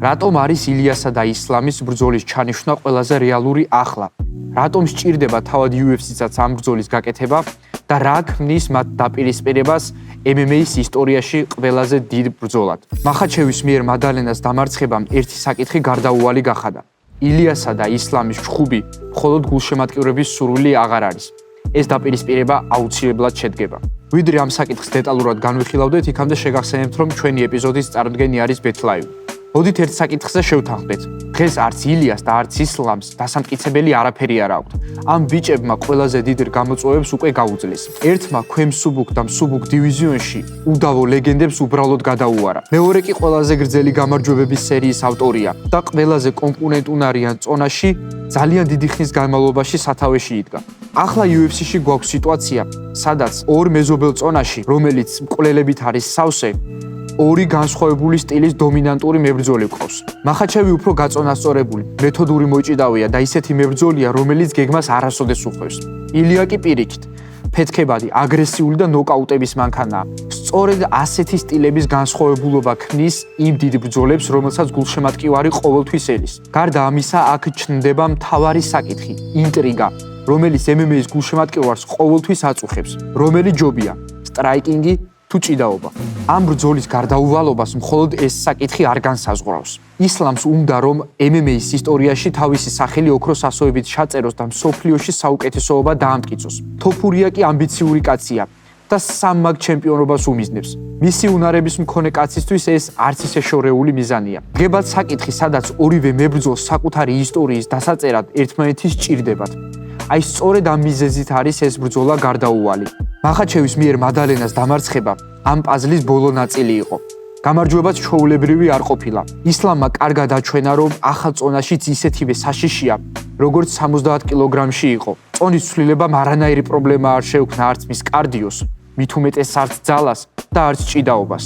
რატომ არის ილიასა და ისლამის ბრძოლის ჩანიშვნა ყველაზე რეალური ახლა? რატომ სჭირდება თავად UFC-საც ამ ბრძოლის გაკეთება და რა ქმნის მათ დაპირისპირებას MMA-ის ისტორიაში ყველაზე დიდ ბრძოლად? მახაჩევის მიერ მადალენას დამარცხებამ ერთი საკითხი გარდაუვალი გახადა. ილიასა და ისლამის ჩხუბი მხოლოდ გულშემატკივრების სურვილი აღარ არის. ეს დაპირისპირება აუცილებლად შედგება. ვიდრე ამ საკითხს დეტალურად განვიხილავდეთ, იქამდე შეგახსენებთ, რომ ჩვენი ეპიზოდის წარდგენი არის BetLive. მოდით ერთ საკითხზე შევთანხმდეთ. დღეს არც ილიას და არც ისლამს დასამტკიცებელი არაფერი არ აქვთ. ამ ბიჭებმა ყველაზე დიდ გამოწვევებს უკვე გაუძლეს. ერთმა ქვემსუბუქ და მსუბუქ დივიზიონში უდავო ლეგენდებს უბრალოდ გადაუარა. მეორე კი ყველაზე გრძელი გამარჯვებების სერიის ავტორია და ყველაზე კონკურენტუნარიან წონაში ძალიან დიდი ხნის განმავლობაში სათავეში იდგა. ახლა UFC-ში გვაქვს სიტუაცია, სადაც ორ მეზობელ წონაში, რომელიც მკვლელებით არის სავსე, ორი განსხვავებული სტილის დომინანტური მებრძოლი ყავს. მახაჩევი უფრო გაწონასწორებული, მეთოდური მოჭიდავეა და ისეთი მებრძოლია, რომელიც გეგმას არასოდეს უხვევს. ილია კი პირიქით, ფეთქებადი, აგრესიული და ნოკაუტების მანქანაა. სწორედ ასეთი სტილების განსხვავებულობა ქმნის იმ დიდ ბრძოლებს, რომელსაც გულშემატკივარი ყოველთვის ელის. გარდა ამისა, აქ ჩნდება მთავარი საკითხი, ინტრიგა, რომელიც MMA-ის გულშემატკივარს ყოველთვის აწუხებს. რომელი ჯობია, სტრაიკინგი თუ ჭიდაობა. ამ ბრძოლის გარდაუვალობას მხოლოდ ეს საკითხი არ განსაზღვრავს. ისლამს უნდა, რომ MMA-ის ისტორიაში თავისი სახელი ოქროს ასოებით ჩაწეროს და მსოფლიოში საუკეთესოობა დაამტკიცოს. თოფურია კი ამბიციური კაცია და სამმაგ ჩემპიონობას უმიზნებს. მისი უნარების მქონე კაცისთვის ეს არც ისე შორეული მიზანია. დგებათ საკითხი, სადაც ორივე მებრძოლს საკუთარი ისტორიის დასაწერად ერთმანეთის ჭირდებათ. აი სწორედ ამ მიზეზით არის ეს ბრძოლა გარდაუვალი. მახაჩევის მიერ მადალენას დამარცხება ამ პაზლის ბოლო ნაწილი იყო. გამარჯვებაც ჩვეულებრივი არ ყოფილა. ისლამმა კარგად აჩვენა, რომ ახალ წონაშიც ისეთივე საშიშია, როგორც 70 კილოგრამში იყო. წონის ცვლილებამ არანაირი პრობლემა არ შეუქმნა არც მის კარდიოს, მით უმეტეს არც ძალას და არც ჭიდაობას.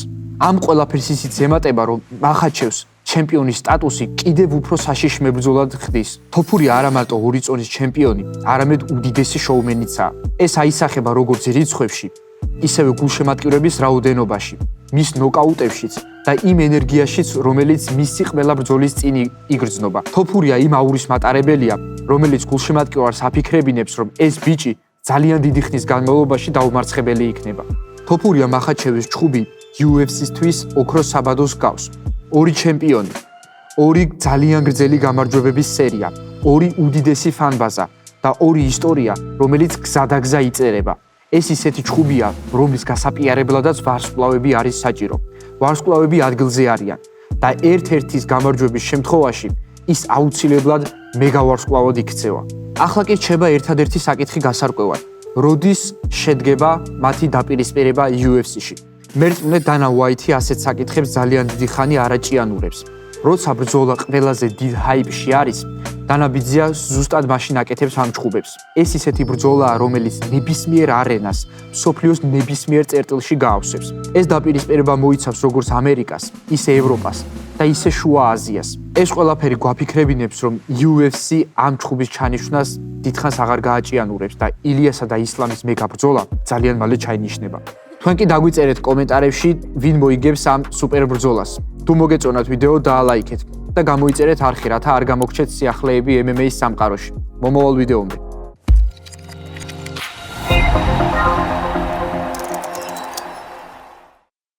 ამ ყველაფერს ისიც ემატება, რომ მახაჩევს ჩემპიონის სტატუსი კიდევ უფრო საშიშ მებრძოლად ხდის. თოფურია არა მარტო ორი წონის ჩემპიონი, არამედ უდიდესი შოუმენიცაა. ეს აისახება როგორც რიცხვებში, ისევე გულშემატკივრების რაოდენობაში, მის ნოკაუტებშიც და იმ ენერგიაშიც, რომელიც მისი ყველა ბრძოლის წინ იგრძნობა. თოფურია იმ აურის მატარებელია, რომელიც გულშემატკივარს აფიქრებინებს, რომ ეს ბიჭი ძალიან დიდი ხნის განმავლობაში დაუმარცხებელი იქნება. თოფურია მახაჩევის ჩხუბი UFC-სთვის ოქროს საბადოს გავს. ორი ჩემპიონი, ორი ძალიან გრძელი გამარჯვებების სერია, ორი უდიდესი ფანბაზა და ორი ისტორია, რომელიც გზადაგზა იწერება. ეს ისეთი ჩხუბია, რომლის გასაპიარებლადაც ვარსკვლავები არის საჭირო. ვარსკვლავები ადგილზე არიან და ერთ-ერთის გამარჯვების შემთხვევაში ის აუცილებლად მეგავარსკვლავად იქცევა. ახლა კი რჩება ერთადერთი საკითხი გასარკვევად. როდის შედგება მათი დაპირისპირება UFC-ში? მერწმუნე დანა უაითი ასეთ საკითხებს ძალიან დიდი ხანი არ აჭიანურებს. როცა ბრძოლა ყველაზე დიდ ჰაიპში არის, დანა ბიძია ზუსტად მაშინ აკეთებს ამ ჩხუბებს. ეს ისეთი ბრძოლაა, რომელიც ნებისმიერ არენას, მსოფლიოს ნებისმიერ წერტილში გაავსებს. ეს დაპირისპირება მოიცავს როგორც ამერიკას, ისე ევროპას და ისე შუა აზიას. ეს ყველაფერი გვაფიქრებინებს, რომ UFC ამ ჩხუბის ჩანიშვნას დიდხანს აღარ გააჭიანურებს და ილიასა და ისლამის მეგაბრძოლა ძალიან მალე ჩაინიშნება. თქვენ კი დაგვიწერეთ კომენტარებში, ვინ მოიგებს ამ სუპერ ბრძოლას. თუ მოგეწონათ ვიდეო, დაალაიქეთ და გამოიწერეთ არხი, რათა არ გამოგჩეთ სიახლეები MMA-ის სამყაროში. მომავალ ვიდეომდე.